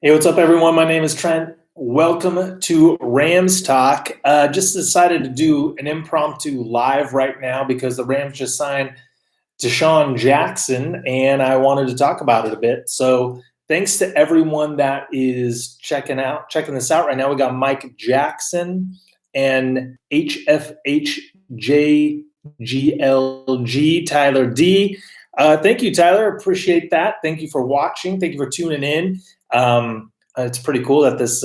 Hey, what's up, everyone? My name is Trent. Welcome to Rams Talk. Just decided to do an impromptu live right now because the Rams just signed DeSean Jackson, and I wanted to talk about it a bit. So, thanks to everyone that is checking this out right now. We got Mike Jackson and HFHJGLG Tyler D. Thank you, Tyler. Appreciate that. Thank you for watching. Thank you for tuning in. It's pretty cool that this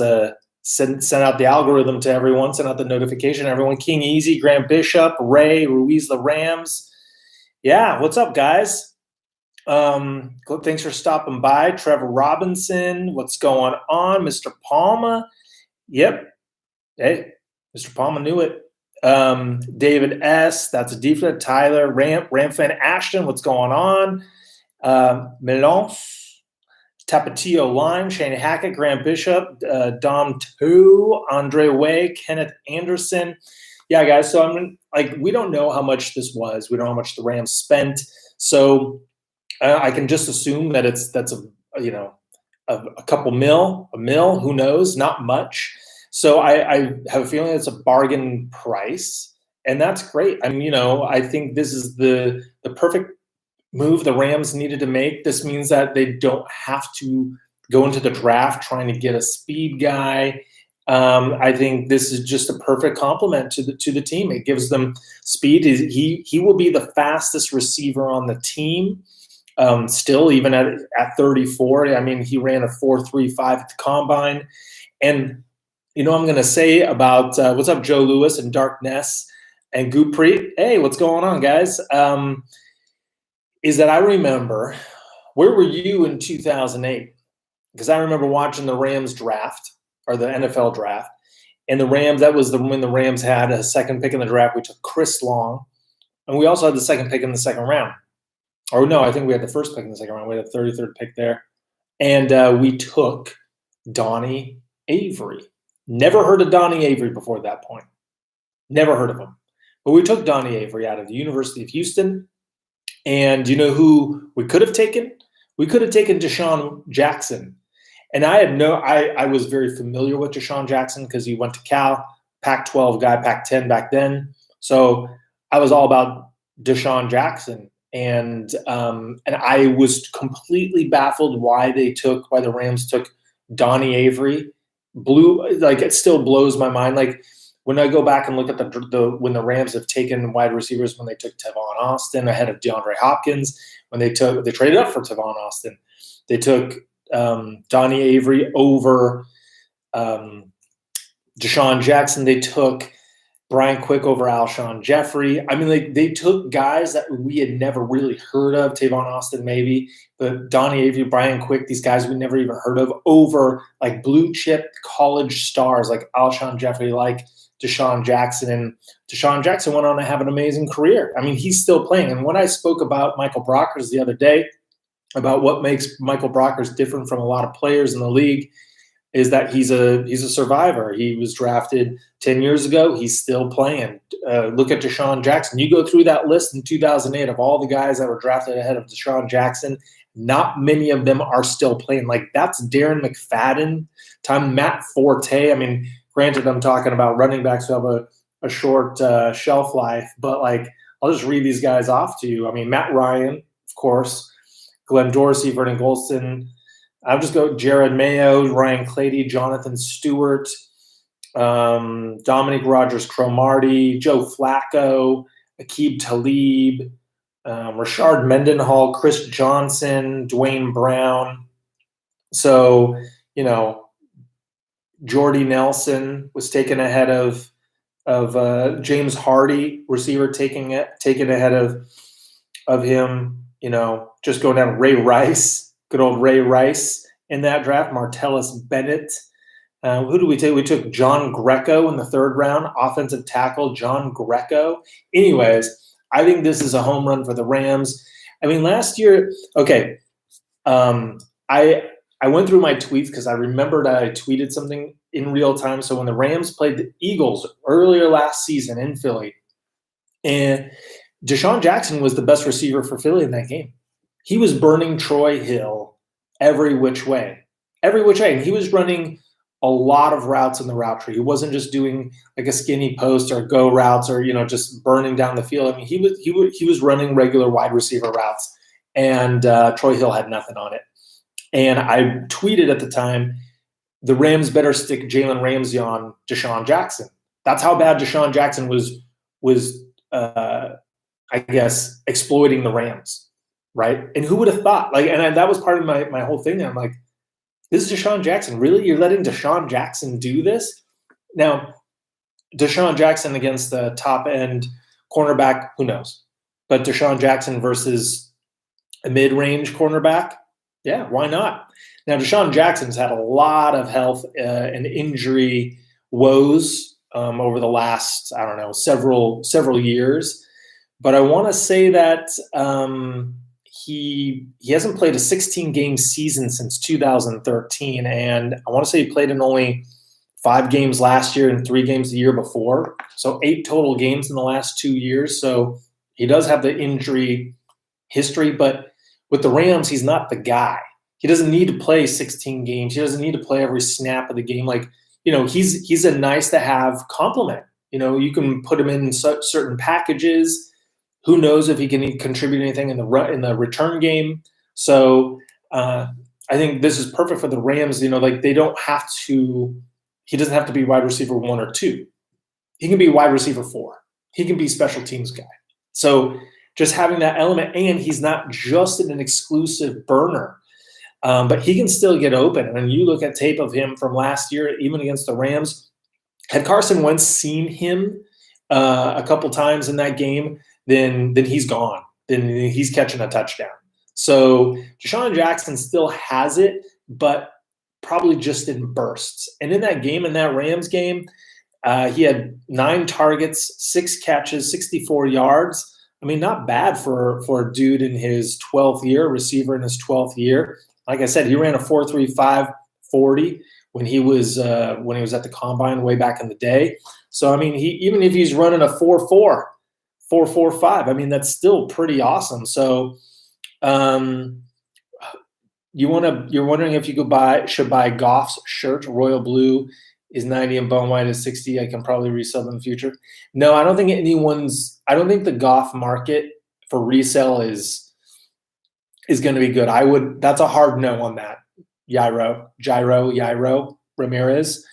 sent out the algorithm to everyone, sent out the notification to everyone. King Easy, Grant Bishop, Ray, Ruiz, the Rams. Yeah, what's up, guys? Thanks for stopping by. Trevor Robinson, what's going on? Mr. Palma. Yep. Hey, Mr. Palma knew it. David S. That's a defense. Tyler, Ramfan Ashton, what's going on? Melon, Tapatio Lime, Shane Hackett, Grant Bishop, Dom Tu, Andre Way, Kenneth Anderson. Yeah, guys. So we don't know how much this was. We don't know how much the Rams spent. So I can just assume that that's a couple mil, a mil. Who knows? Not much. So I have a feeling it's a bargain price, and that's great. I think this is the perfect move the Rams needed to make. This means that they don't have to go into the draft trying to get a speed guy. I think this is just a perfect complement to the team. It gives them speed. He will be the fastest receiver on the team. Still, even at 34, he ran a 4.35 at the combine. And I'm going to say about what's up, Joe Lewis and Dark Ness and Gupri. Hey, what's going on, guys? Is that I remember, where were you in 2008? Because I remember watching the Rams draft, or the NFL draft, and the Rams, that was when the Rams had a second pick in the draft. We took Chris Long, and we also had the second pick in the second round. Or no, I think we had the first pick in the second round. We had a 33rd pick there. And we took Donnie Avery. Never heard of Donnie Avery before that point. Never heard of him. But we took Donnie Avery out of the University of Houston. And you know who we could have taken? We could have taken DeSean Jackson. And I was very familiar with DeSean Jackson because he went to Cal, Pac-12 guy, Pac-10 back then. So I was all about DeSean Jackson. And I was completely baffled why the Rams took Donnie Avery. It still blows my mind. Like, when I go back and look at when the Rams have taken wide receivers, when they took Tavon Austin ahead of DeAndre Hopkins, when they traded up for Tavon Austin, they took Donnie Avery over DeSean Jackson. They took Brian Quick over Alshon Jeffrey. They took guys that we had never really heard of. Tavon Austin, maybe, but Donnie Avery, Brian Quick, these guys we never even heard of, over like blue chip college stars like Alshon Jeffrey, like DeSean Jackson. And DeSean Jackson went on to have an amazing career. He's still playing. And when I spoke about Michael Brockers the other day, about what makes Michael Brockers different from a lot of players in the league, is that he's a survivor. He was drafted 10 years ago. He's still playing. Look at DeSean Jackson. You go through that list in 2008 of all the guys that were drafted ahead of DeSean Jackson, not many of them are still playing. Like, that's Darren McFadden, Matt Forte. Granted, I'm talking about running backs who have a short shelf life, but I'll just read these guys off to you. Matt Ryan, of course, Glenn Dorsey, Vernon Golston. I'll just go Jared Mayo, Ryan Clady, Jonathan Stewart, Dominic Rodgers-Cromartie, Joe Flacco, Aqib Talib, Rashard Mendenhall, Chris Johnson, Dwayne Brown. So, Jordy Nelson was taken ahead of James Hardy, receiver, taken ahead of him. Just going down, Ray Rice, good old Ray Rice in that draft. Martellus Bennett. Who did we take? We took John Greco in the third round, offensive tackle John Greco. Anyways, I think this is a home run for the Rams. Last year, okay, I went through my tweets because I remembered I tweeted something in real time. So when the Rams played the Eagles earlier last season in Philly, and DeSean Jackson was the best receiver for Philly in that game. He was burning Troy Hill every which way. every which way. And he was running a lot of routes in the route tree. He wasn't just doing like a skinny post or go routes or just burning down the field. I mean, he was running regular wide receiver routes, and Troy Hill had nothing on it. And I tweeted at the time, the Rams better stick Jalen Ramsey on DeSean Jackson. That's how bad DeSean Jackson was I guess exploiting the Rams, right? And who would have thought? And that was part of my whole thing. I'm like, this is DeSean Jackson. Really? You're letting DeSean Jackson do this? Now, DeSean Jackson against the top-end cornerback, who knows? But DeSean Jackson versus a mid-range cornerback, yeah, why not? Now, DeSean Jackson's had a lot of health and injury woes over the last, I don't know, several years. But I want to say that he hasn't played a 16-game season since 2013, and I want to say he played in only 5 games last year and 3 games the year before, so 8 total games in the last 2 years. So he does have the injury history, but with the Rams, he's not the guy. He doesn't need to play 16 games. He doesn't need to play every snap of the game. He's a nice-to-have complement. You can put him in certain packages. Who knows if he can contribute anything in the return game? So I think this is perfect for the Rams. They don't have to. He doesn't have to be wide receiver 1 or 2. He can be wide receiver 4. He can be special teams guy. So just having that element, and he's not just an exclusive burner, but he can still get open. And you look at tape of him from last year, even against the Rams. Had Carson Wentz seen him a couple times in that game, then he's gone. Then he's catching a touchdown. So DeSean Jackson still has it, but probably just in bursts. And in that game, in that Rams game, he had 9 targets, 6 catches, 64 yards. I mean, not bad for a dude in his 12th year, receiver in his 12th year. Like I said, he ran a 4.35 40 when he was at the combine way back in the day. So I mean, even if he's running a 4.4, 4.45, I mean, that's still pretty awesome. So you're wondering if you should buy Goff's shirt. Royal blue is 90 and bone white is 60. I can probably resell them in the future. No, I don't think the Goff market for resale is going to be good. That's a hard no on that. Jairo Ramirez.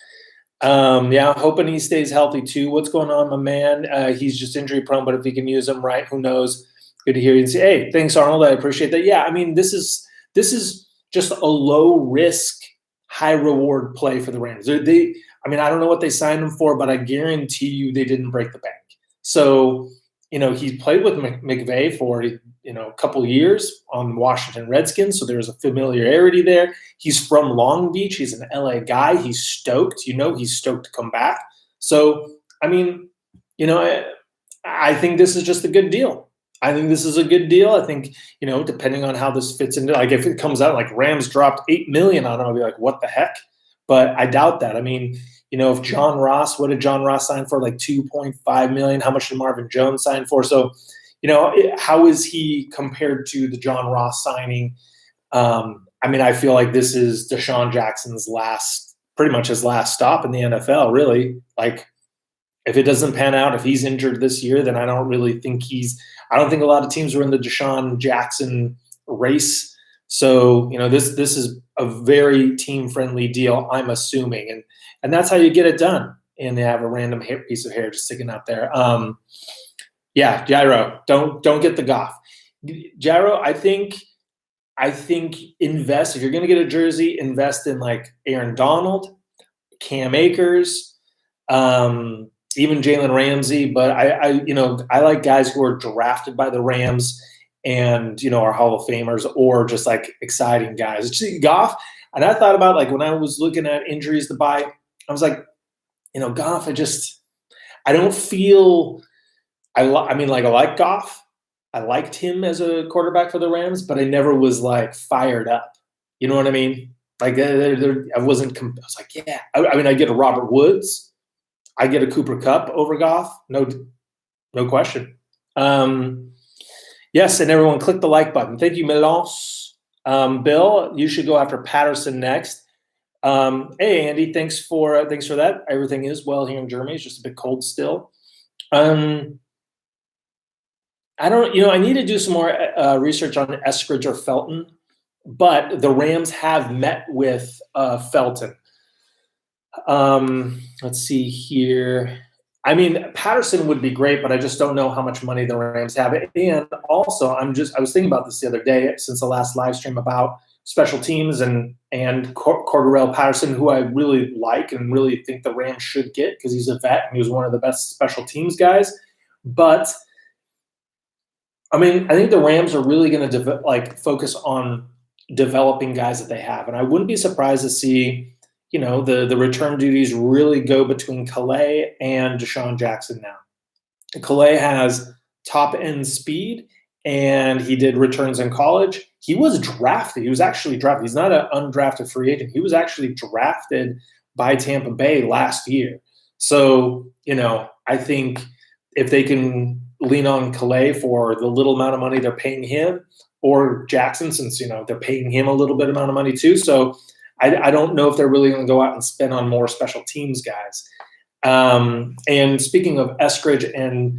Hoping he stays healthy too. What's going on, my man? He's just injury prone, but if he can use him right, who knows? Good to hear you and say, hey, thanks, Arnold. I appreciate that. Yeah, I mean, this is just a low risk, high reward play for the Rams. I don't know what they signed him for, but I guarantee you they didn't break the bank. So, he played with McVay for a couple of years on Washington Redskins, so there's a familiarity there. He's from Long Beach. He's an LA guy. He's stoked. He's stoked to come back. So, I mean, I think this is just a good deal. I think depending on how this fits into, like, if it comes out like Rams dropped $8 million on him, I'll be like, what the heck? But I doubt that. I mean, if John Ross, what did John Ross sign for? Like $2.5 million. How much did Marvin Jones sign for? So, how is he compared to the John Ross signing? I feel like this is DeSean Jackson's pretty much his last stop in the NFL, really. Like, if it doesn't pan out, if he's injured this year, then I don't think a lot of teams are in the DeSean Jackson race. So, this is a very team-friendly deal, I'm assuming. And that's how you get it done. And they have a random piece of hair just sticking out there. Jairo, don't get the Goff. Jairo, I think invest, if you're going to get a jersey, invest in like Aaron Donald, Cam Akers, even Jalen Ramsey. But I like guys who are drafted by the Rams and, are Hall of Famers or just like exciting guys. Goff, and I thought about, like, when I was looking at injuries to buy, I was like, Goff, I don't feel – I like Goff. I liked him as a quarterback for the Rams, but I never was, like, fired up. You know what I mean? Like, I wasn't – I was like, yeah. I get a Robert Woods. I get a Cooper Kupp over Goff. No question. Yes, and everyone click the like button. Thank you, Melance. Bill, you should go after Patterson next. Hey Andy, thanks for that. Everything is well here in Germany. It's just a bit cold still. Um, I don't, I need to do some more research on Eskridge or Felton, but the Rams have met with Felton. Let's see here. I mean, Patterson would be great, but I just don't know how much money the Rams have. And also, I was thinking about this the other day since the last live stream about special teams and Cordarrelle Patterson, who I really like and really think the Rams should get because he's a vet and he was one of the best special teams guys. But I mean, I think the Rams are really going to focus on developing guys that they have, and I wouldn't be surprised to see the return duties really go between Calais and DeSean Jackson now. Calais has top-end speed, and he did returns in college. He was drafted. He was actually drafted. He's not an undrafted free agent. He was actually drafted by Tampa Bay last year. So, I think if they can lean on Calais for the little amount of money they're paying him, or Jackson, since, they're paying him a little bit amount of money too. So I don't know if they're really going to go out and spend on more special teams guys. And speaking of Eskridge and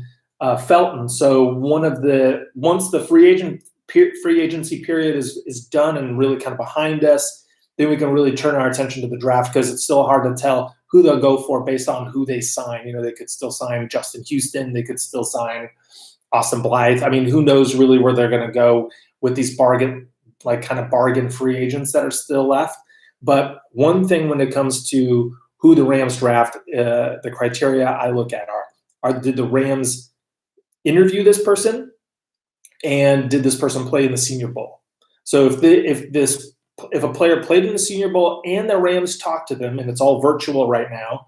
Felton, so once the free agency period is done and really kind of behind us, then we can really turn our attention to the draft because it's still hard to tell who they'll go for based on who they sign. They could still sign Justin Houston. They could still sign Austin Blythe. I mean, who knows really where they're going to go with these bargain free agents that are still left. But one thing when it comes to who the Rams draft, the criteria I look at are did the Rams interview this person, and did this person play in the Senior Bowl? So if a player played in the Senior Bowl and the Rams talked to them, and it's all virtual right now,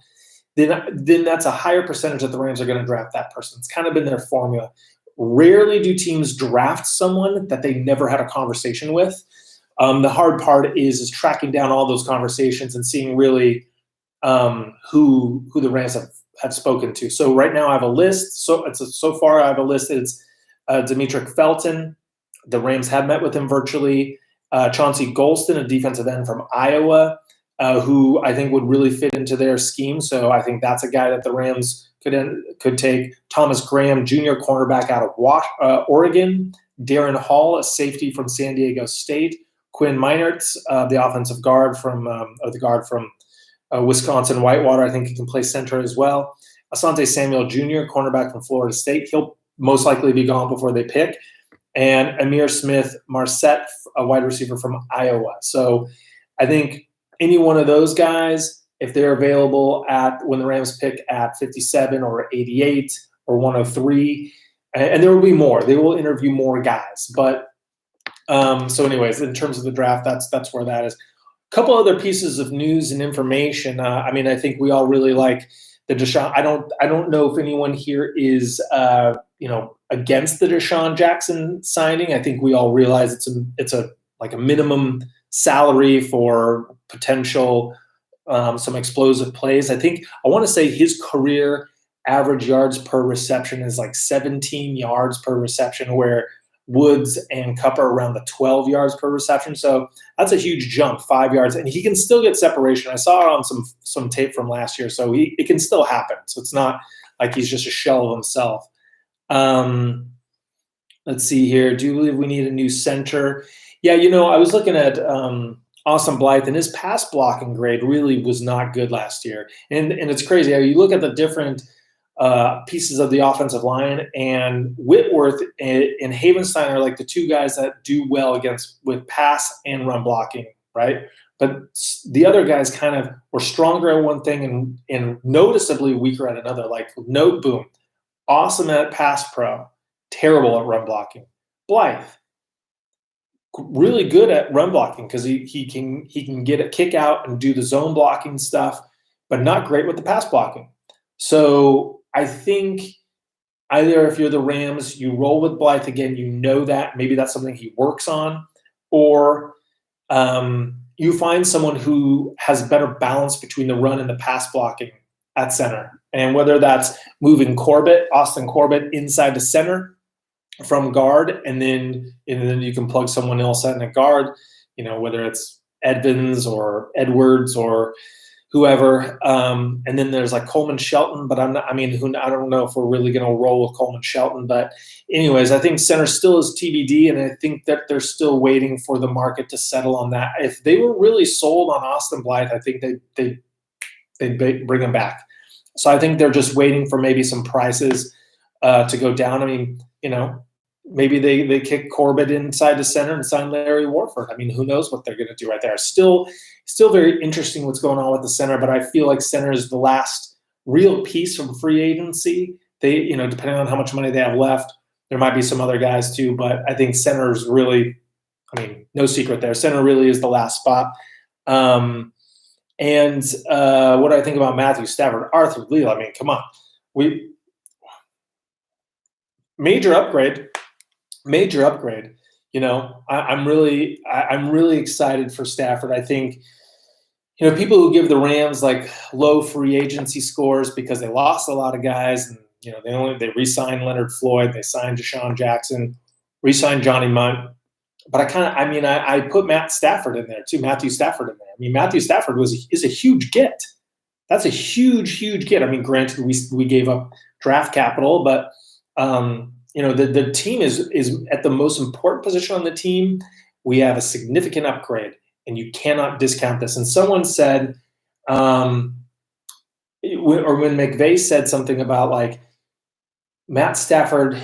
then that's a higher percentage that the Rams are going to draft that person. It's kind of been their formula. Rarely do teams draft someone that they never had a conversation with. The hard part is tracking down all those conversations and seeing really who the Rams have spoken to. So right now I have a list. So far I have a list. It's Demetric Felton. The Rams have met with him virtually. Chauncey Golston, a defensive end from Iowa, who I think would really fit into their scheme. So I think that's a guy that the Rams could take. Thomas Graham, junior cornerback out of Oregon. Darren Hall, a safety from San Diego State. Quinn Meinertz, the offensive guard from Wisconsin Whitewater. I think he can play center as well. Asante Samuel Jr., cornerback from Florida State. He'll most likely be gone before they pick. And Amir Smith Marset, a wide receiver from Iowa. So I think any one of those guys, if they're available when the Rams pick at 57 or 88 or 103, and there will be more. They will interview more guys. But so anyways, in terms of the draft, that's where that is. A couple other pieces of news and information. I think we all really like the DeSean. I don't know if anyone here is against the DeSean Jackson signing. I think we all realize it's a minimum salary for potential some explosive plays. I want to say his career average yards per reception is like 17 yards per reception, where Woods and Kupp are around the 12 yards per reception. So that's a huge jump, 5 yards. And he can still get separation. I saw it on some tape from last year. So it can still happen. So it's not like he's just a shell of himself. Let's see here. Do you believe we need a new center? Yeah, I was looking at Austin Blythe, and his pass blocking grade really was not good last year. And it's crazy. You look at the different pieces of the offensive line, and Whitworth and Havenstein are like the two guys that do well with pass and run blocking, right? But the other guys kind of were stronger at one thing and noticeably weaker at another. Like Note Boom, awesome at pass pro, terrible at run blocking. Blythe, really good at run blocking because he can get a kick out and do the zone blocking stuff, but not great with the pass blocking. So I think either if you're the Rams, you roll with Blythe again, that maybe that's something he works on, or you find someone who has better balance between the run and the pass blocking at center. And whether that's moving Austin Corbett inside the center from guard, and then you can plug someone else in a guard, whether it's Edmonds or Edwards or whoever. And then there's like Coleman Shelton, but I don't know if we're really going to roll with Coleman Shelton. But anyways, I think center still is TBD, and I think that they're still waiting for the market to settle on that. If they were really sold on Austin Blythe, I think they'd bring him back. So I think they're just waiting for maybe some prices to go down. I mean, maybe they kick Corbett inside the center and sign Larry Warford. I mean, who knows what they're going to do right there. Still very interesting what's going on with the center, but I feel like center is the last real piece from free agency. They, depending on how much money they have left, there might be some other guys too, but I think center is really, no secret there. Center really is the last spot. And what do I think about Matthew Stafford? Arthur Leal, come on. Major upgrade. I'm really excited for Stafford. I think, people who give the Rams like low free agency scores because they lost a lot of guys, and they re-signed Leonard Floyd, they signed DeSean Jackson, re-signed Johnny Munt. But I put Matt Stafford in there too, Matthew Stafford in there. Matthew Stafford is a huge get. That's a huge get. Granted, we gave up draft capital, but the team is at the most important position on the team. We have a significant upgrade, and you cannot discount this. And someone said, when McVay said something about like Matt Stafford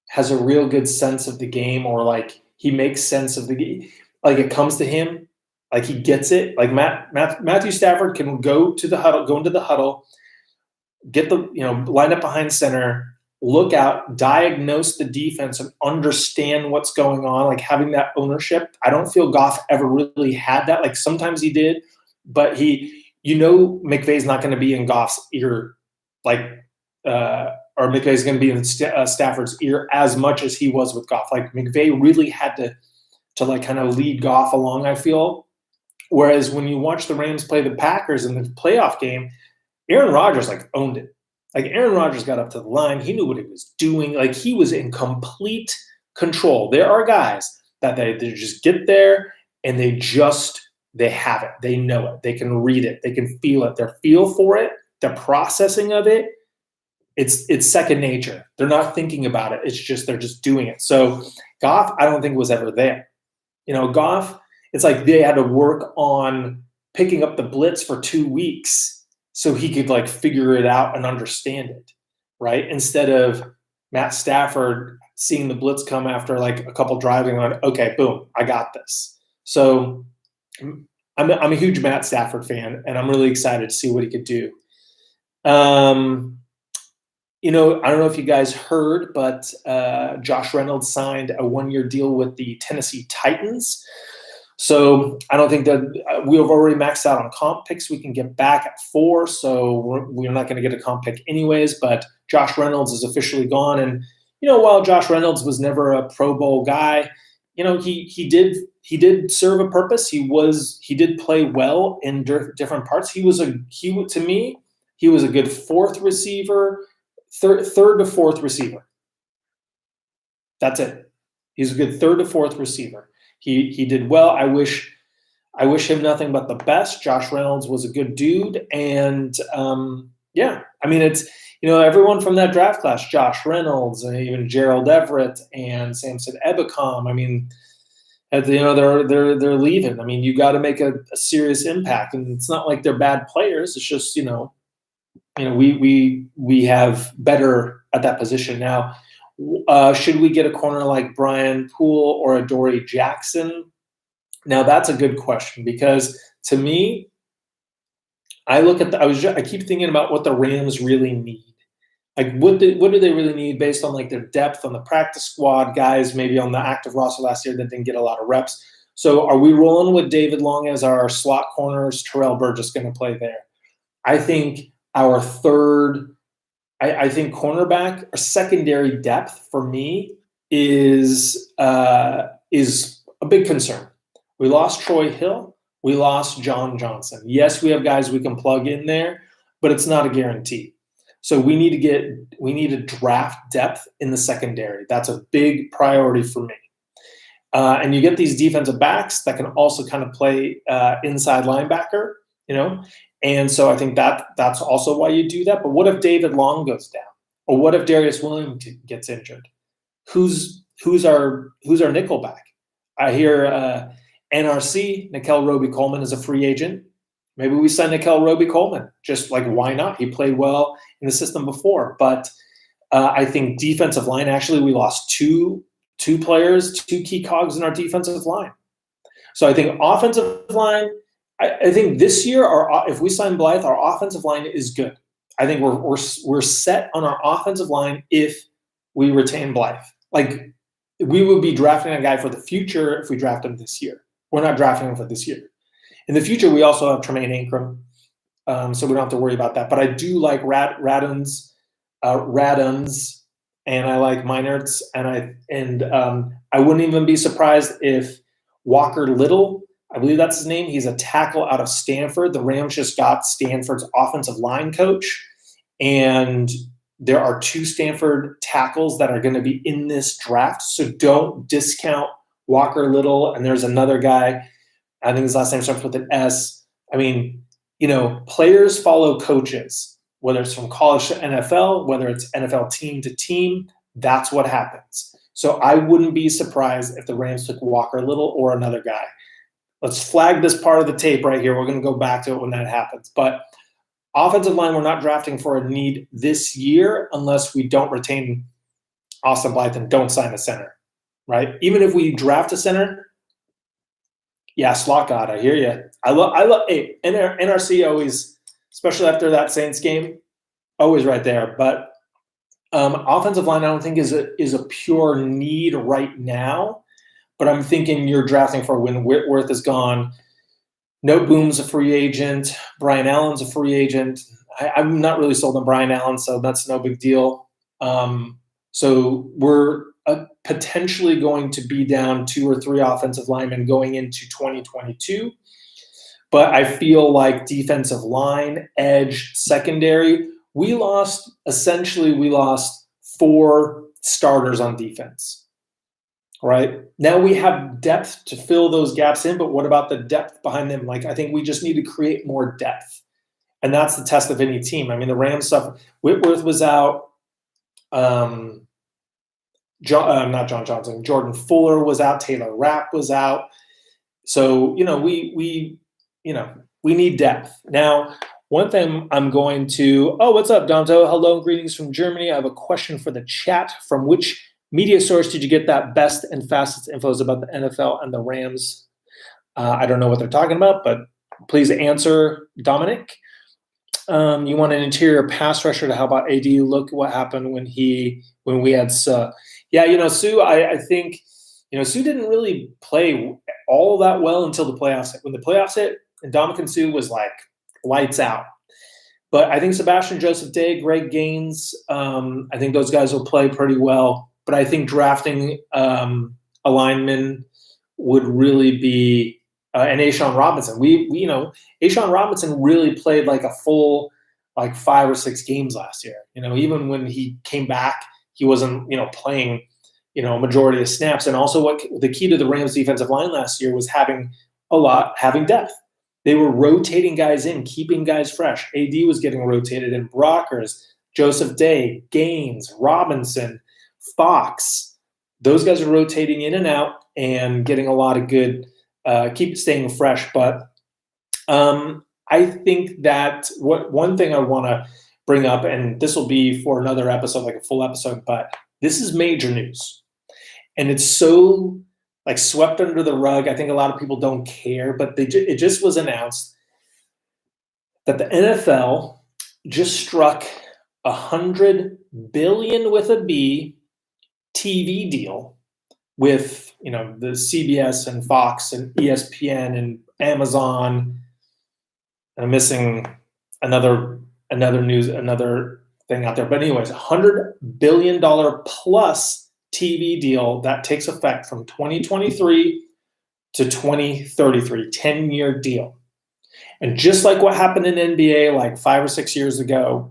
has a real good sense of the game, or like he makes sense of the game, like it comes to him, like he gets it. Like Matthew Stafford can go into the huddle, get the line up behind center, look out, diagnose the defense, and understand what's going on, like having that ownership. I don't feel Goff ever really had that. Like sometimes he did, but McVay's not going to be in Goff's ear, or McVay's going to be in Stafford's ear as much as he was with Goff. Like McVay really had to like kind of lead Goff along, I feel. Whereas when you watch the Rams play the Packers in the playoff game, Aaron Rodgers like owned it. Like Aaron Rodgers got up to the line. He knew what he was doing. Like he was in complete control. There are guys that they just get there and they have it. They know it. They can read it. They can feel it. Their feel for it, the processing of it, it's second nature. They're not thinking about it. It's just they're just doing it. So Goff, I don't think was ever there. Goff, it's like they had to work on picking up the blitz for 2 weeks so he could like figure it out and understand it, right? Instead of Matt Stafford seeing the blitz come after like a couple driving on, okay, boom, I got this. So I'm a huge Matt Stafford fan, and I'm really excited to see what he could do. I don't know if you guys heard, but Josh Reynolds signed a 1-year deal with the Tennessee Titans. So I don't think that we have already maxed out on comp picks. We can get back at 4, so we're not going to get a comp pick anyways. But Josh Reynolds is officially gone. And, while Josh Reynolds was never a Pro Bowl guy, he did serve a purpose. He did play well in different parts. He was a good fourth receiver. Third to fourth receiver. That's it. He's a good third to fourth receiver. He did well. I wish him nothing but the best. Josh Reynolds was a good dude, and it's everyone from that draft class, Josh Reynolds, and even Gerald Everett and Samson Ebukam. They're leaving. You got to make a serious impact, and it's not like they're bad players. It's just we have better at that position now. Should we get a corner like Brian Poole or Adoree Jackson? Now that's a good question, because to me, I keep thinking about what the Rams really need. Like what do they really need based on like their depth on the practice squad, guys maybe on the active roster last year that didn't get a lot of reps. So are we rolling with David Long as our slot corners? Terrell Burgess going to play there? I think our third, I think cornerback or secondary depth for me is a big concern. We lost Troy Hill. We lost John Johnson. Yes, we have guys we can plug in there, but it's not a guarantee. So we need to draft depth in the secondary. That's a big priority for me. And you get these defensive backs that can also kind of play inside linebacker, And so I think that's also why you do that. But what if David Long goes down? Or what if Darius Williams gets injured? Who's our nickel back? I hear NRC, Nickel Roby-Coleman, is a free agent. Maybe we sign Nickel Roby-Coleman. Just like, why not? He played well in the system before. But I think defensive line, actually, we lost two players, two key cogs in our defensive line. So I think offensive line, I think this year, if we sign Blythe, our offensive line is good. I think we're set on our offensive line if we retain Blythe. Like, we would be drafting a guy for the future if we draft him this year. We're not drafting him for this year. In the future, we also have Tremaine Ankrum, so we don't have to worry about that. But I do like Raduns, and I like Meinertz, and I wouldn't even be surprised if Walker Little, I believe that's his name, he's a tackle out of Stanford. The Rams just got Stanford's offensive line coach, and there are 2 Stanford tackles that are going to be in this draft, so don't discount Walker Little. And there's another guy, I think his last name starts with an S. I mean, players follow coaches, whether it's from college to NFL, whether it's NFL team to team. That's what happens. So I wouldn't be surprised if the Rams took Walker Little or another guy. Let's flag this part of the tape right here. We're going to go back to it when that happens. But offensive line, we're not drafting for a need this year unless we don't retain Austin Blythe and don't sign a center, right? Even if we draft a center, yeah, slot God, I hear you. I love. Hey, NRC always, especially after that Saints game, always right there. But offensive line, I don't think is a pure need right now. But I'm thinking you're drafting for when Whitworth is gone. No Boom's a free agent. Brian Allen's a free agent. I'm not really sold on Brian Allen, so that's no big deal. So we're potentially going to be down 2 or 3 offensive linemen going into 2022. But I feel like defensive line, edge, secondary, we lost 4 starters on defense. Right? Now we have depth to fill those gaps in, but what about the depth behind them? Like, I think we just need to create more depth. And that's the test of any team. I mean, the Rams stuff, Whitworth was out. Not John Johnson. Jordan Fuller was out. Taylor Rapp was out. So, we need depth. Now, one thing I'm going to – what's up, Danto? Hello, greetings from Germany. I have a question for the chat. From which media source did you get that best and fastest infos about the NFL and the Rams? I don't know what they're talking about, but please answer, Dominic. You want an interior pass rusher to help out AD. Look what happened when we had Suh. Yeah, Suh, I think, Suh didn't really play all that well until the playoffs hit. When the playoffs hit, Ndamukong Suh was like lights out. But I think Sebastian Joseph Day, Greg Gaines, I think those guys will play pretty well. But I think drafting a lineman would really be and A'Shawn Robinson. A'Shawn Robinson really played like a full 5 or 6 games last year. Even when he came back, he wasn't playing a majority of snaps. And also, what the key to the Rams defensive line last year was having depth. They were rotating guys in, keeping guys fresh. AD was getting rotated in. Brockers, Joseph Day, Gaines, Robinson, Fox, those guys are rotating in and out and getting a lot of good, keep staying fresh. But I think that one thing I want to bring up, and this will be for another episode, like a full episode, but this is major news. And it's so swept under the rug. I think a lot of people don't care, but it just was announced that the NFL just struck $100 billion with a B TV deal with the CBS and Fox and ESPN and Amazon. I'm missing another thing out there. But anyways, $100 billion plus TV deal that takes effect from 2023 to 2033, 10-year deal. And just like what happened in NBA like 5 or 6 years ago,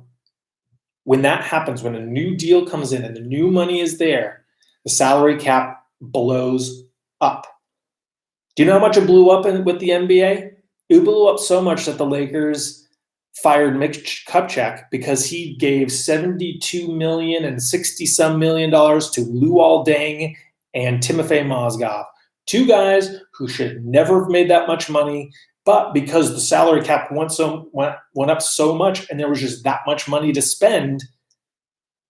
when that happens, when a new deal comes in and the new money is there, the salary cap blows up. Do you know how much it blew up with the NBA? It blew up so much that the Lakers fired Mitch Kupchak because he gave $72 million and $60-some million to Luol Deng and Timofey Mozgov, two guys who should never have made that much money, but because the salary cap went up so much and there was just that much money to spend,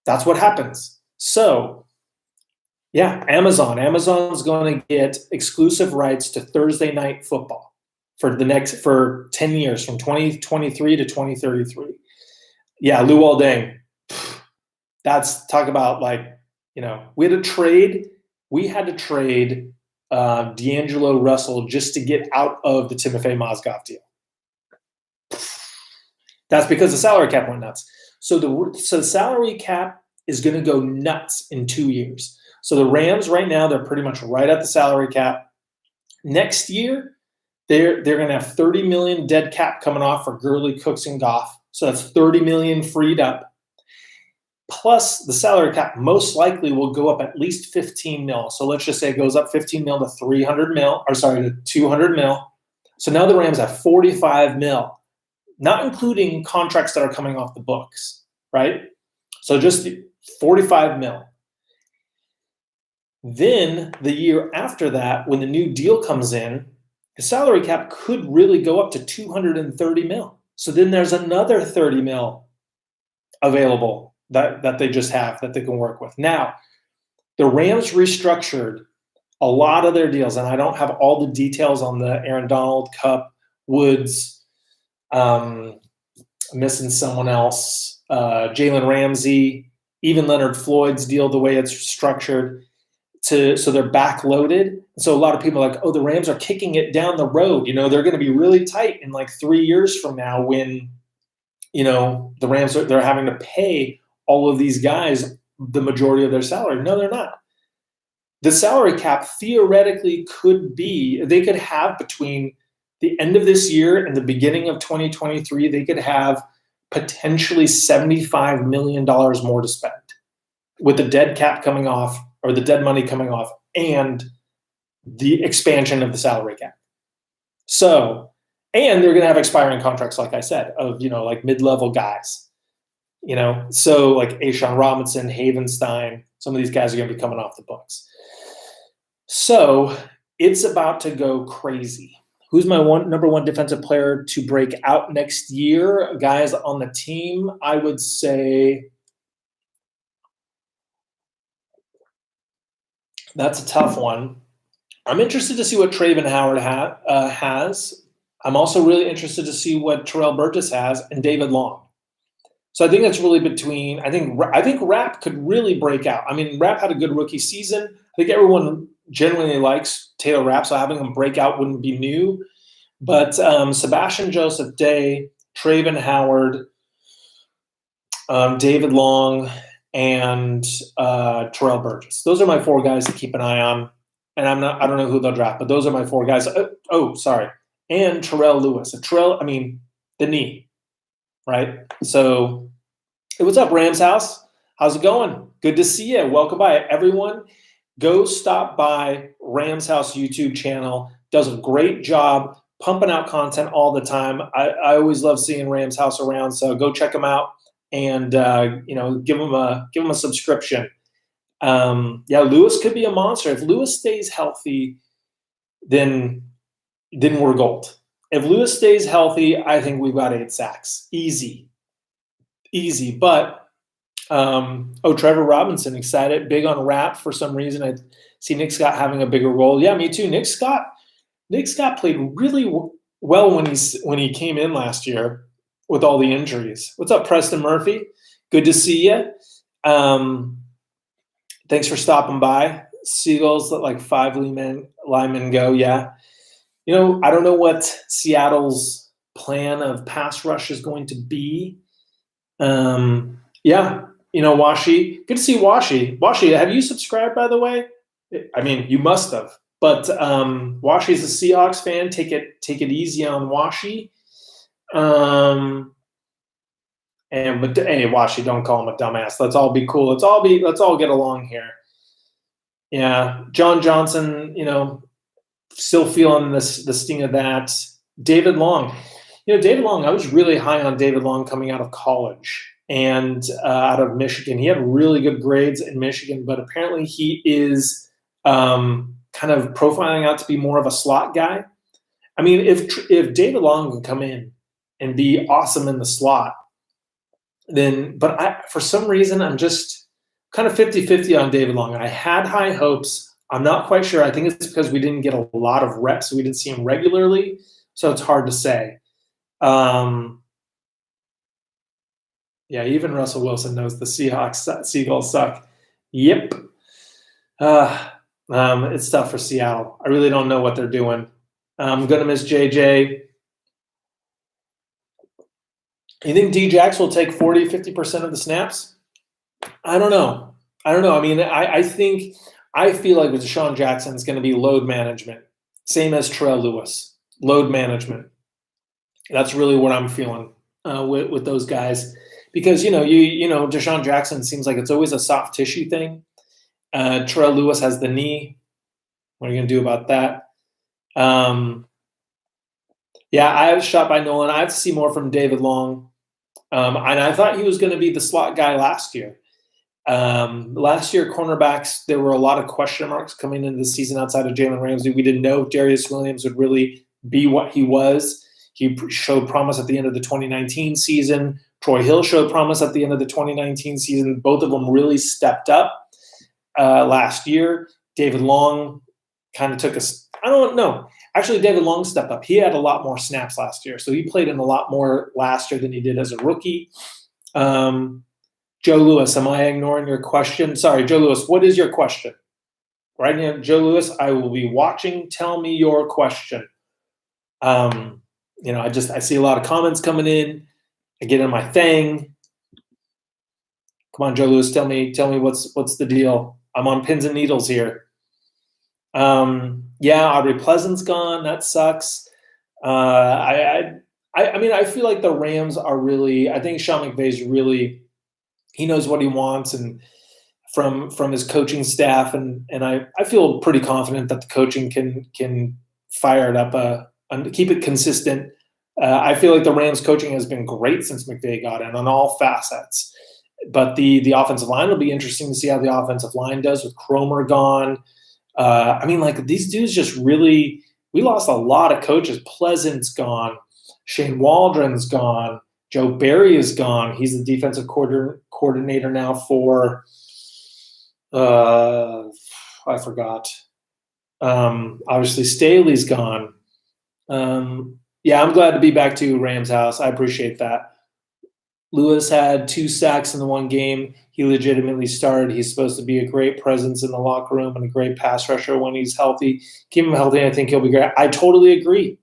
that's what happens. So, yeah, Amazon's going to get exclusive rights to Thursday Night Football for 10 years, from 2023 to 2033. Yeah, Luol Deng. That's, talk about, like, we had to trade D'Angelo Russell just to get out of the Timofey Mozgov deal. That's because the salary cap went nuts. So the salary cap is going to go nuts in 2 years. So the Rams right now, they're pretty much right at the salary cap. Next year, they're going to have $30 million dead cap coming off for Gurley, Cooks, and Goff. So that's $30 million freed up. Plus, the salary cap most likely will go up at least 15 mil. So let's just say it goes up 15 mil to 200 mil. So now the Rams have 45 mil, not including contracts that are coming off the books, right? So just 45 mil. Then the year after that, when the new deal comes in, the salary cap could really go up to 230 mil. So then there's another 30 mil available that they just have that they can work with. Now, the Rams restructured a lot of their deals, and I don't have all the details on the Aaron Donald, Kupp, Woods, missing someone else, Jalen Ramsey, even Leonard Floyd's deal, the way it's structured. So they're backloaded. So a lot of people are like, oh, the Rams are kicking it down the road. They're going to be really tight in like 3 years from now when, the Rams they're having to pay all of these guys the majority of their salary. No, they're not. The salary cap theoretically they could have between the end of this year and the beginning of 2023, they could have potentially $75 million more to spend with the dead cap coming off, or the dead money coming off, and the expansion of the salary cap. So, and they're going to have expiring contracts, like I said, of, like mid-level guys. So like Ashawn Robinson, Havenstein, some of these guys are going to be coming off the books. So it's about to go crazy. Who's my number one defensive player to break out next year? Guys on the team, I would say that's a tough one. I'm interested to see what Traven Howard has. I'm also really interested to see what Terrell Burgess has and David Long. So I think that's really between. I think Rapp could really break out. I mean, Rapp had a good rookie season. I think everyone genuinely likes Taylor Rapp, so having him break out wouldn't be new. But Sebastian Joseph Day, Traven Howard, David Long, and Terrell Burgess. Those are my four guys to keep an eye on. And I don't know who they'll draft, but those are my four guys. Sorry. And Terrell Lewis. The knee, right? So, hey, what's up, Rams House? How's it going? Good to see you. Welcome by. Everyone, go stop by Rams House YouTube channel. Does a great job pumping out content all the time. I always love seeing Rams House around, so go check them out and give them a subscription. Lewis could be a monster. If Lewis stays healthy, then we're gold. If Lewis stays healthy, I think we've got 8 sacks. Easy. But Trevor Robinson, excited, big on Rapp for some reason. I see Nick Scott having a bigger role. Yeah, me too. Nick Scott played really well when he came in last year with all the injuries. What's up, Preston Murphy? Good to see you. Thanks for stopping by. Seagulls let like 5 linemen go. Yeah. I don't know what Seattle's plan of pass rush is going to be. Washi. Good to see Washi. Washi, have you subscribed, by the way? I mean, you must have. But Washi's a Seahawks fan. Take it easy on Washi. But hey, Washi, don't call him a dumbass. Let's all be cool. Let's all get along here. Yeah, John Johnson, still feeling the sting of that. David Long, David Long, I was really high on David Long coming out of college and out of Michigan. He had really good grades in Michigan, but apparently he is kind of profiling out to be more of a slot guy. I mean, if David Long can come in and be awesome in the slot, then, but for some reason, I'm just kind of 50-50 on David Long. I had high hopes. I'm not quite sure. I think it's because we didn't get a lot of reps. We didn't see him regularly, so it's hard to say. Yeah, even Russell Wilson knows the Seagulls suck. Yep. It's tough for Seattle. I really don't know what they're doing. I'm going to miss JJ. You think D-Jax will take 40-50% of the snaps? I don't know. I mean, I feel like with DeSean Jackson, it's going to be load management. Same as Terrell Lewis. Load management. That's really what I'm feeling with those guys. Because, DeSean Jackson seems like it's always a soft tissue thing. Terrell Lewis has the knee. What are you going to do about that? Yeah, I was shot by Nolan. I have to see more from David Long. And I thought he was going to be the slot guy last year. Last year, cornerbacks, there were a lot of question marks coming into the season outside of Jalen Ramsey. We didn't know if Darius Williams would really be what he was. He showed promise at the end of the 2019 season. Troy Hill showed promise at the end of the 2019 season. Both of them really stepped up last year. David Long kind of took I don't know. Actually, David Long stepped up. He had a lot more snaps last year. So he played in a lot more last year than he did as a rookie. Joe Lewis, am I ignoring your question? Sorry, Joe Lewis, what is your question? Right now, Joe Lewis, I will be watching. Tell me your question. I see a lot of comments coming in. I get in my thing. Come on, Joe Lewis, tell me what's the deal. I'm on pins and needles here. Yeah, Aubrey Pleasant's gone. That sucks. I mean, I feel like the Rams are really. I think Sean McVay's really. He knows what he wants, and from his coaching staff, and I feel pretty confident that the coaching can fire it up and keep it consistent. I feel like the Rams coaching has been great since McVay got in on all facets. But the offensive line will be interesting to see how the offensive line does with Cromer gone. I mean, like these dudes just really – we lost a lot of coaches. Pleasant's gone. Shane Waldron's gone. Joe Barry is gone. He's the defensive coordinator now for I forgot. Obviously, Staley's gone. Yeah, I'm glad to be back to Rams house. I appreciate that. Lewis had 2 sacks in the one game. He legitimately started. He's supposed to be a great presence in the locker room and a great pass rusher when he's healthy. Keep him healthy, I think he'll be great. I totally agree.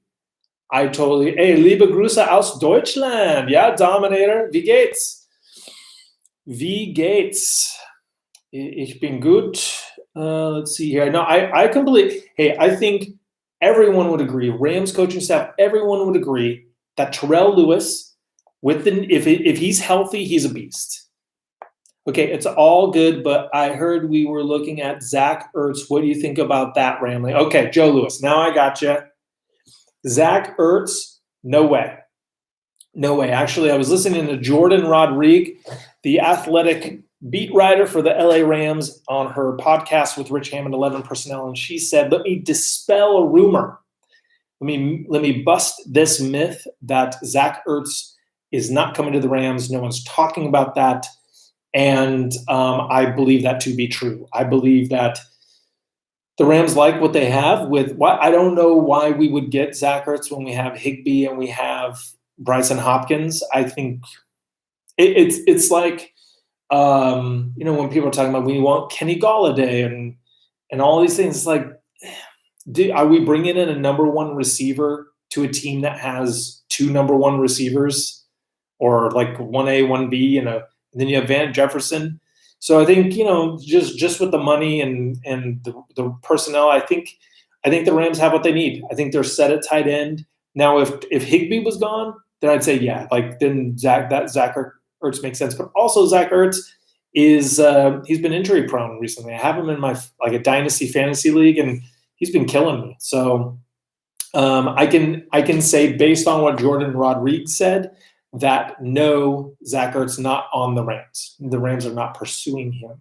Hey, liebe Grüße aus Deutschland. Ja, Dominator. Wie geht's? Ich bin gut. Let's see here. No, I completely. Hey, I think everyone would agree. Rams coaching staff, everyone would agree that Terrell Lewis, if he's healthy, he's a beast. Okay, it's all good, but I heard we were looking at Zach Ertz. What do you think about that, Ramley? Okay, Joe Lewis. Now I got you. Zach Ertz, no way. No way. Actually, I was listening to Jordan Rodriguez, the athletic beat writer for the LA Rams, on her podcast with Rich Hammond, 11 Personnel, and she said, let me dispel a rumor. Let me bust this myth that Zach Ertz is not coming to the Rams. No one's talking about that. And I believe that to be true. I believe that the Rams like what they have with what I don't know why we would get Zach Ertz when we have Higbee and we have Bryson Hopkins. I think it's like when people are talking about we want Kenny Golladay and all these things. It's like, are we bringing in a number 1 receiver to a team that has 2 number 1 receivers, or like 1A, 1B, and then you have Van Jefferson? So I think, just with the money and the personnel, I think the Rams have what they need. I think they're set at tight end. Now, if Higbee was gone, then I'd say, yeah, like then Zach Ertz makes sense. But also Zach Ertz is he's been injury prone recently. I have him in my a dynasty fantasy league, and he's been killing me. So I can say, based on what Jordan Rodriguez said, that no, Zach Ertz not on the Rams. The Rams are not pursuing him.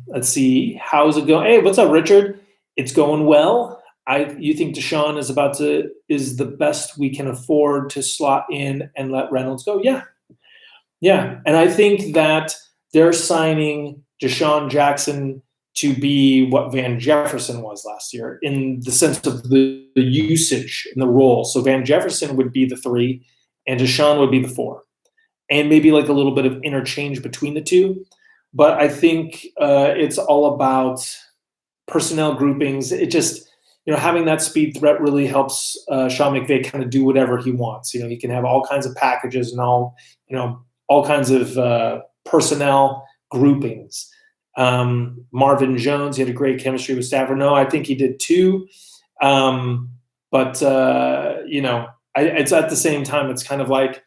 Let's see. How's it going? Hey, what's up, Richard? It's going well. You think DeSean is the best we can afford to slot in and let Reynolds go? Yeah. And I think that they're signing DeSean Jackson to be what Van Jefferson was last year in the sense of the usage and the role. So Van Jefferson would be the 3, and DeSean would be the 4, and maybe like a little bit of interchange between the two. But I think it's all about personnel groupings. It just, having that speed threat really helps Sean McVay kind of do whatever he wants. He can have all kinds of packages and all kinds of personnel groupings. Marvin Jones, he had a great chemistry with Stafford. No, I think he did too. But it's at the same time, it's kind of like,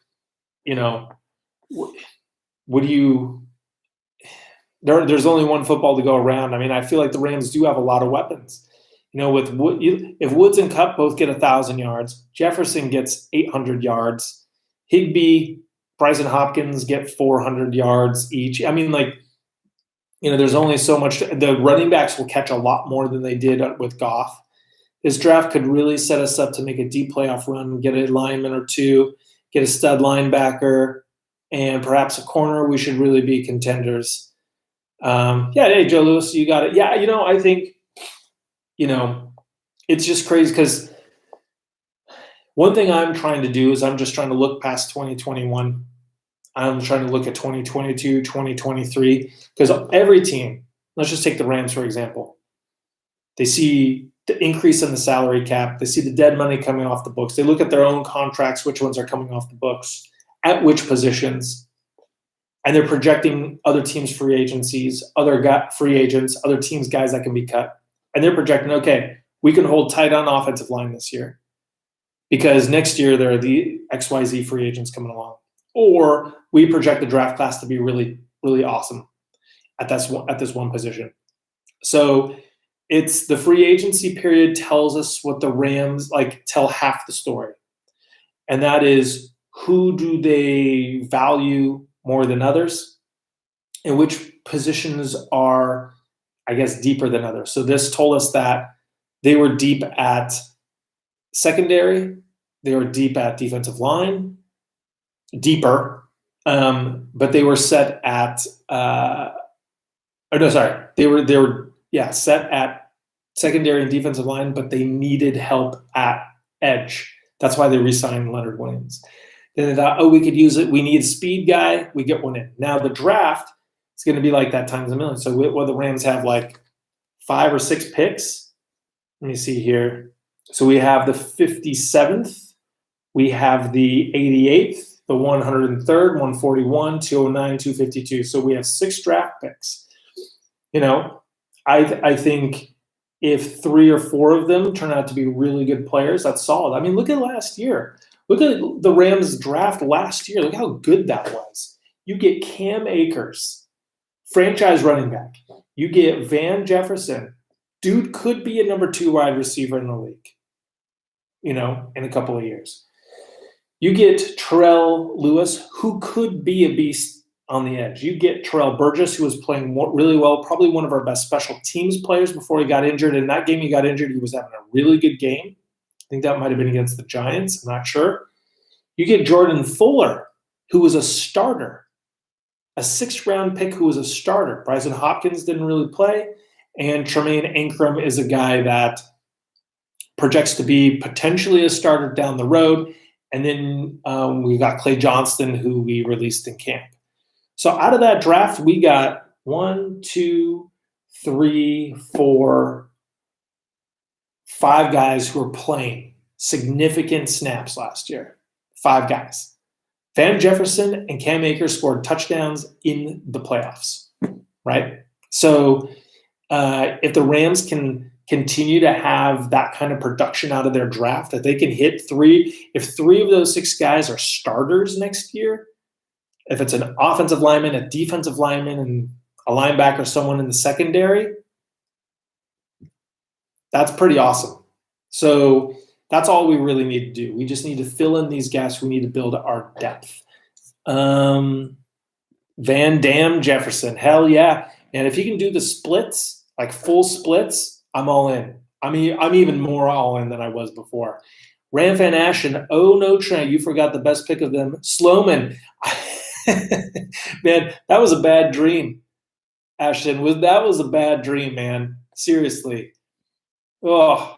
what do you – there's only one football to go around. I mean, I feel like the Rams do have a lot of weapons. With if Woods and Kupp both get 1,000 yards, Jefferson gets 800 yards, Higbee, Bryson Hopkins get 400 yards each. I mean, there's only so much. The running backs will catch a lot more than they did with Goff. This draft could really set us up to make a deep playoff run, get a lineman or two, get a stud linebacker, and perhaps a corner. We should really be contenders. Hey, Joe Lewis, you got it. Yeah, I think, it's just crazy because one thing I'm trying to do is I'm just trying to look past 2021. I'm trying to look at 2022, 2023, because every team, let's just take the Rams, for example. They see the increase in the salary cap. They see the dead money coming off the books. They look at their own contracts, which ones are coming off the books, at which positions. And they're projecting other teams' free agencies, other free agents, other teams' guys that can be cut. And they're projecting, okay, we can hold tight on offensive line this year because next year there are the XYZ free agents coming along. Or we project the draft class to be really, really awesome at this one position. So it's the free agency period tells us what the Rams tell half the story. And that is, who do they value more than others, and which positions are, I guess, deeper than others. So this told us that they were deep at secondary, they were deep at defensive line, deeper, but they were set at they were set at secondary and defensive line, but they needed help at edge. That's why they re-signed Leonard Williams. Then they thought, we could use it. We need a speed guy. We get one in. Now the draft is going to be like that times a million. So what the Rams have 5 or 6 picks. Let me see here. So we have the 57th. We have the 88th, the 103rd, 141, 209, 252. So we have 6 draft picks. I think if 3 or 4 of them turn out to be really good players, that's solid. I mean, look at last year. Look at the Rams draft last year. Look how good that was. You get Cam Akers, franchise running back. You get Van Jefferson. Dude could be a number 2 wide receiver in the league, in a couple of years. You get Terrell Lewis, who could be a beast on the edge. You get Terrell Burgess, who was playing really well, probably one of our best special teams players before he got injured. In that game he got injured, he was having a really good game. I think that might have been against the Giants. I'm not sure. You get Jordan Fuller, who was a starter, a 6th-round pick who was a starter. Bryson Hopkins didn't really play, and Tremaine Ankrum is a guy that projects to be potentially a starter down the road. And then we got Clay Johnston, who we released in camp. So out of that draft, we got 1, 2, 3, 4, 5 guys who were playing significant snaps last year. 5 guys. Van Jefferson and Cam Akers scored touchdowns in the playoffs, right? So if the Rams can continue to have that kind of production out of their draft, if they can hit 3, if 3 of those 6 guys are starters next year, If it's an offensive lineman, a defensive lineman, and a linebacker, someone in the secondary, that's pretty awesome. So that's all we really need to do. We just need to fill in these gaps. We need to build our depth. Van Dam Jefferson, hell yeah. And if he can do the splits, like full splits, I'm all in. I mean, I'm even more all in than I was before. Ram Van Ashen, oh no, Trent, you forgot the best pick of them. Sloman. Man, that was a bad dream. Ashton, that was a bad dream, man. Seriously. Oh.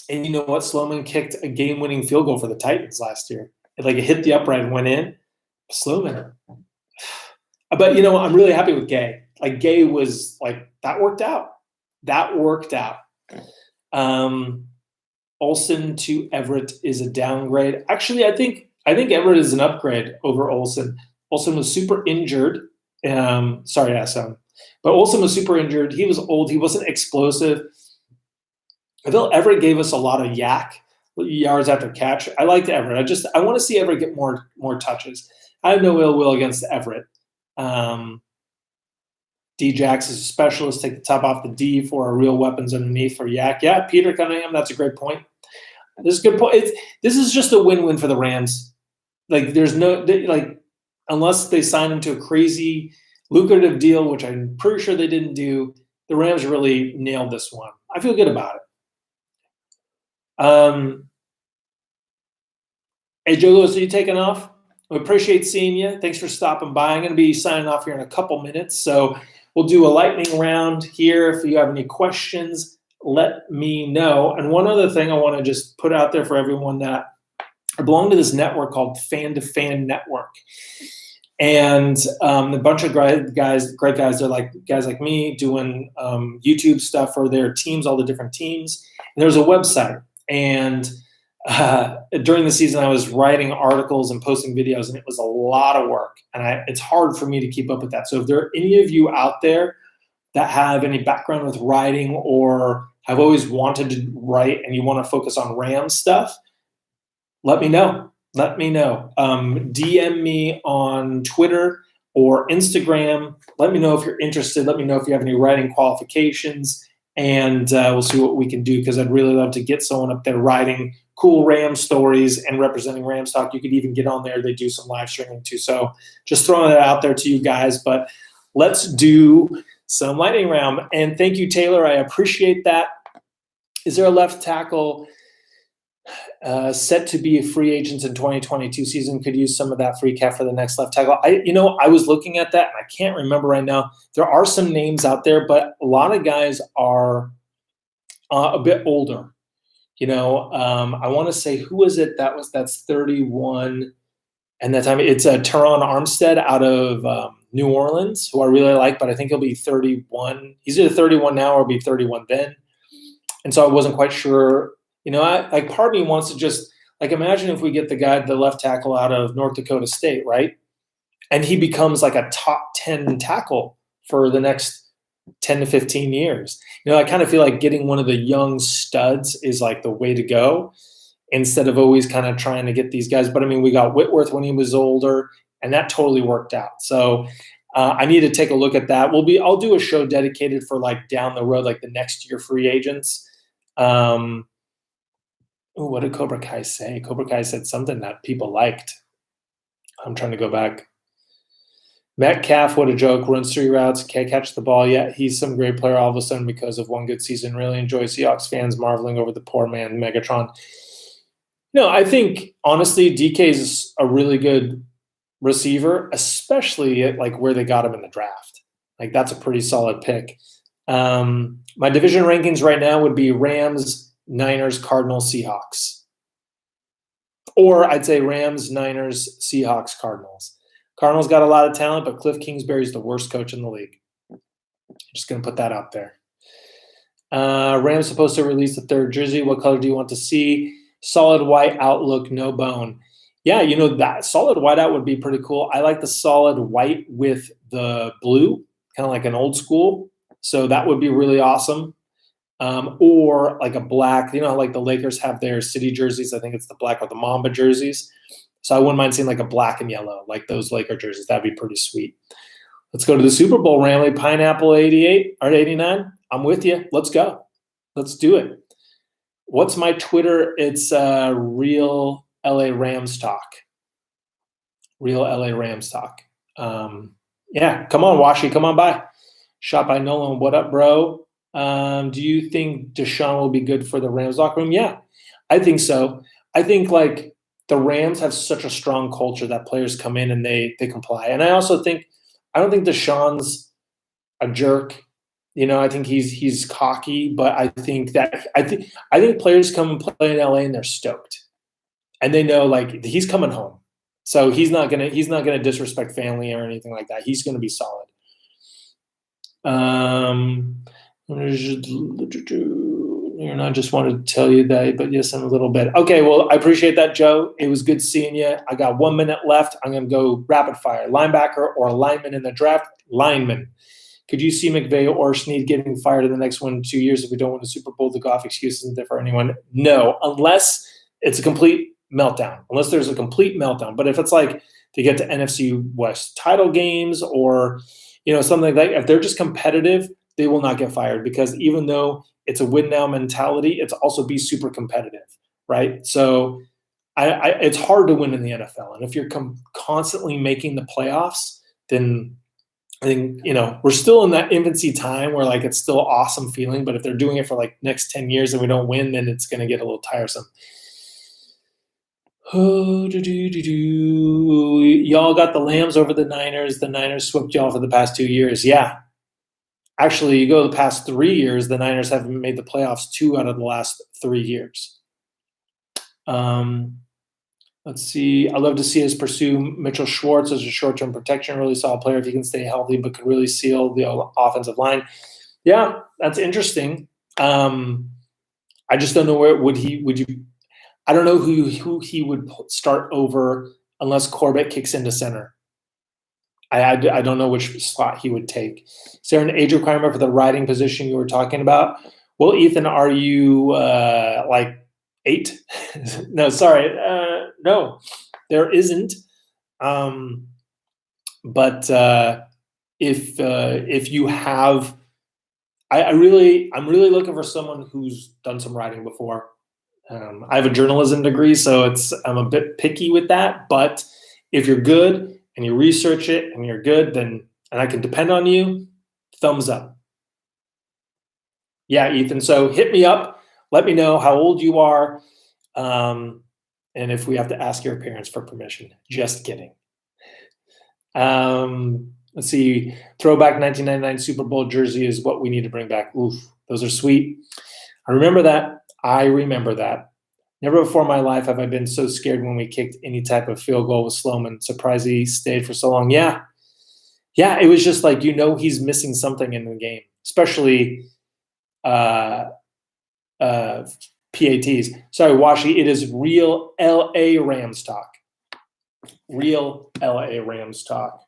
And you know what? Sloman kicked a game-winning field goal for the Titans last year. It hit the upright and went in. Sloman. But, I'm really happy with Gay. Gay was that worked out. That worked out. Olsen to Everett is a downgrade. Actually, I think Everett is an upgrade over Olsen. Olsen was super injured. Sorry, SM. But Olsen was super injured. He was old. He wasn't explosive. I felt Everett gave us a lot of yak yards after catch. I liked Everett. I want to see Everett get more touches. I have no ill will against Everett. D. Jax is a specialist. Take the top off the D for our real weapons underneath for yak. Yeah, Peter Cunningham. That's a great point. This is a good point. This is just a win-win for the Rams. There's no unless they sign him to a crazy lucrative deal, which I'm pretty sure they didn't do. The Rams really nailed this one. I feel good about it. Hey, Joe Lewis, are you taking off? We appreciate seeing you. Thanks for stopping by. I'm going to be signing off here in a couple minutes, so we'll do a lightning round here. If you have any questions, let me know. And one other thing I want to just put out there for everyone that I belong to this network called Fan to Fan Network. And a bunch of great guys, they're guys like me doing YouTube stuff for their teams, all the different teams. And there's a website. And during the season, I was writing articles and posting videos, and it was a lot of work. And it's hard for me to keep up with that. So if there are any of you out there that have any background with writing or have always wanted to write and you want to focus on Rams stuff, let me know. DM me on Twitter or Instagram. Let me know if you're interested. Let me know if you have any writing qualifications, and we'll see what we can do, because I'd really love to get someone up there writing cool Ram stories and representing Ram stock. You could even get on there. They do some live streaming too. So just throwing that out there to you guys. But let's do some lightning round. And thank you, Taylor. I appreciate that. Is there a left tackle set to be a free agent in 2022 season? Could use some of that free cap for the next left tackle. I was looking at that and I can't remember right now. There are some names out there, but a lot of guys are a bit older. I want to say, who is it? That's 31. And that time it's Teron Armstead out of New Orleans, who I really like, but I think he'll be 31. He's either 31 now or be 31 then. And so I wasn't quite sure. Part of me wants to just imagine if we get the left tackle out of North Dakota State, right? And he becomes a top 10 tackle for the next 10 to 15 years. I kind of feel like getting one of the young studs is the way to go, instead of always kind of trying to get these guys. But we got Whitworth when he was older, and that totally worked out. So I need to take a look at that. I'll do a show dedicated for down the road, the next year free agents. What did Cobra Kai say? Cobra Kai said something that people liked. I'm trying to go back. Metcalf, what a joke. Runs 3 routes, can't catch the ball yet. He's some great player all of a sudden because of one good season. Really enjoy Seahawks fans marveling over the poor man, Megatron. I think, honestly, DK is a really good receiver, especially at where they got him in the draft. That's a pretty solid pick. My division rankings right now would be Rams, Niners, Cardinals, Seahawks. Or I'd say Rams, Niners, Seahawks, Cardinals. Cardinals got a lot of talent, but Cliff Kingsbury's the worst coach in the league. Just going to put that out there. Rams supposed to release the 3rd jersey. What color do you want to see? Solid white outlook, no bone. Yeah, that solid white out would be pretty cool. I like the solid white with the blue, kind of like an old school. So that would be really awesome. Or a black, how the Lakers have their city jerseys. I think it's the black with the Mamba jerseys. So I wouldn't mind seeing like a black and yellow, like those Laker jerseys. That'd be pretty sweet. Let's go to the Super Bowl, Ramley. Pineapple 88 or 89. I'm with you. Let's go. Let's do it. What's my Twitter? It's real LA Rams talk. Real LA Rams talk. Yeah, come on, Washi. Come on by. Shot by Nolan. What up, bro? Do you think DeSean will be good for the Rams locker room? Yeah, I think so. I think like the Rams have such a strong culture that players come in and they comply. And I also think I don't think DeSean's a jerk. You know, I think he's cocky, but I think players come and play in LA and they're stoked. And they know like he's coming home. So he's not gonna disrespect family or anything like that. He's gonna be solid. And I just wanted to tell you that, but yes, in a little bit. Okay, well, I appreciate that, Joe. It was good seeing you. I got 1 minute left. I'm going to go rapid fire. Linebacker or lineman in the draft? Lineman. Could you see McVay or Snead getting fired in the next 1 to 2 years if we don't win a Super Bowl? The Goff excuse isn't there for anyone? No, unless it's a complete meltdown. Unless there's a complete meltdown. But if it's like to get to NFC West title games or something like that, if they're just competitive, they will not get fired because even though it's a win now mentality, it's also be super competitive, right? So it's hard to win in the NFL. And if you're constantly making the playoffs, then I think, we're still in that infancy time where like it's still awesome feeling. But if they're doing it for like next 10 years and we don't win, then it's going to get a little tiresome. Y'all got the Lambs over the Niners. The Niners swept y'all for the past 2 years. Yeah. Actually, you go the past 3 years, the Niners haven't made the playoffs 2 out of the last 3 years. Let's see. I'd love to see us pursue Mitchell Schwartz as a short-term protection. Really solid player if he can stay healthy, but could really seal the offensive line. Yeah, that's interesting. I just don't know where I don't know who he would start over unless Corbett kicks into center. I don't know which slot he would take. Is there an age requirement for the riding position you were talking about? Well, Ethan, are you like 8? No, sorry. No, there isn't. But if you have, I'm really looking for someone who's done some riding before. I have a journalism degree, so I'm a bit picky with that. But if you're good and you research it and you're good, and I can depend on you, thumbs up. Yeah, Ethan. So hit me up. Let me know how old you are. And if we have to ask your parents for permission. Just kidding. Let's see. Throwback 1999 Super Bowl jersey is what we need to bring back. Oof, those are sweet. I remember that. Never before in my life have I been so scared when we kicked any type of field goal with Sloman. Surprised he stayed for so long. Yeah, it was just like, he's missing something in the game, especially PATs. Sorry, Washi, it is real LA Rams talk. Real LA Rams talk.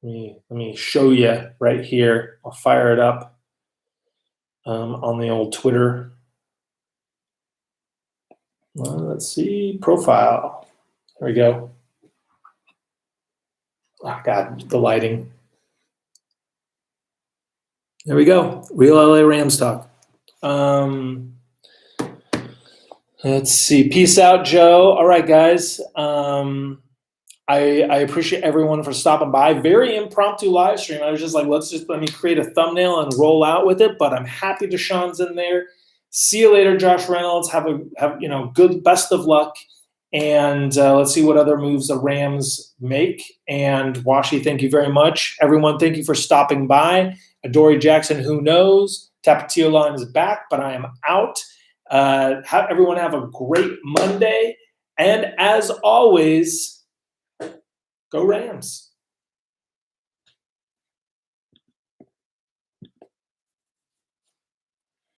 Let me show you right here. I'll fire it up on the old Twitter. Let's see, profile. There we go. Oh, God, the lighting. There we go. Real LA Rams talk. Let's see. Peace out, Joe. All right, guys. I appreciate everyone for stopping by. Very impromptu live stream. I was just like, let me create a thumbnail and roll out with it. But I'm happy DeSean's in there. See you later, Josh Reynolds. Have good, best of luck. And let's see what other moves the Rams make. And Washi, thank you very much. Everyone, thank you for stopping by. Adoree Jackson, who knows? Tapatio line is back, but I am out. Everyone have a great Monday. And as always, go Rams.